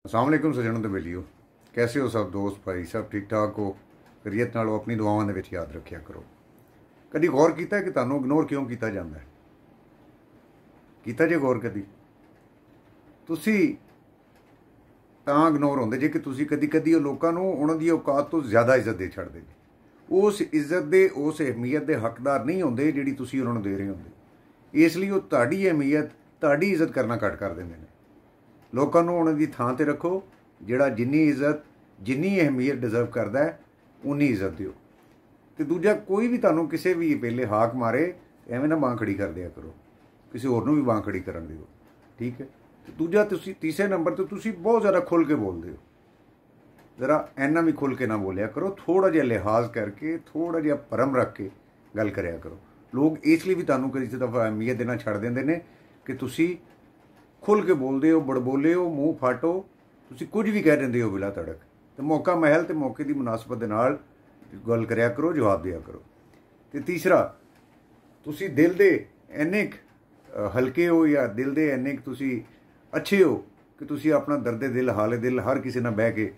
अस्सलाम वालेकुम सज्जनों ते बेलियो, कैसे हो सब दोस्त भाई? सब ठीक ठाक हो? खैरियत नाल हो? अपनी दुआवां दे विच याद रखिया करो। कदी गौर कीता कि तुहानूं इग्नोर क्यों किया जाता है? कीता जे गौर कदी? तुसी तां इग्नोर होंदे जे कि तुसी कदी कदी लोकां नूं उन्हां दी औकात तो ज़्यादा इज्जत दे छड्डदे जे। उस इज्जत दे, उस अहमियत दे हकदार नहीं होंदे जिहड़ी तुसी उन्हां नूं दे रहे होंदे। इसलिए वो तुहाडी अहमियत, तुहाडी इज्जत करना घट कर दिंदे ने। लोगों को उन्होंने थां ते रखो, जिहड़ा जिन्नी इज्जत, जिन्नी अहमियत डिजर्व करता है उन्नी इज्जत दिओ। तो दूजा, कोई भी तुहानूं किसी भी वेले हाक मारे एवें ना बांह खड़ी कर दिया करो, किसी होर नूं भी बांह खड़ी करन दिओ, ठीक है। तो दूजा, तुसी तीसरे नंबर तो तुसी बहुत ज़्यादा खुल के बोलते हो। ज़रा इन्ना भी खुल के ना बोलिया करो, थोड़ा जिहा लिहाज करके, थोड़ा जिहा भरम रख के गल करिया करो। लोग इसलिए भी तुहानूं किसी दफ़ा अहमियत देना छड्ड दिंदे ने कि तुसी खुल के बोलते हो, बड़बोले हो, मूँह फाटो, तुसी कुछ भी कह देंदे हो बिला तड़क। तो मौका महल तो मौके की मुनासबत दे नाल गल करिया करो, जवाब दिया करो। तो तीसरा, तुसी दिल दे इन्ने हल्के हो या दिल दे इन्ने तुसी अच्छे हो कि तुसी अपना दर्दे दिल, हाले दिल हर किसी नाल बह के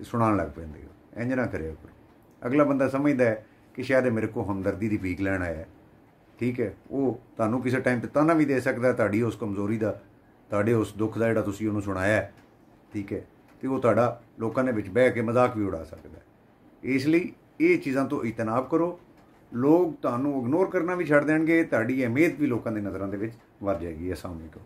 सुनान लग पैंदे हो। इंज ना करिया करो। अगला बंदा समझदा है कि शायद मेरे को हमदर्दी दी भीख लैण आया है, ठीक है। वो तुहानूं किसी टाइम ते ताना भी दे सकदा तुहाडी उस कमजोरी दा, तुहाडे उस दुख का जिहड़ा तुसीं उहनूं सुणाया है, ठीक है। तो वो तुहाडा लोकां दे विच बह के मजाक भी उड़ा सकदा है। इसलिए ये चीज़ां तो इजतनाब करो। लोग तुहानूं इग्नोर करना भी छड्ड देणगे, तुहाडी अहमियत भी लोकां दी नज़रां दे विच वध जाएगी। अस्सलाम वालेकुम।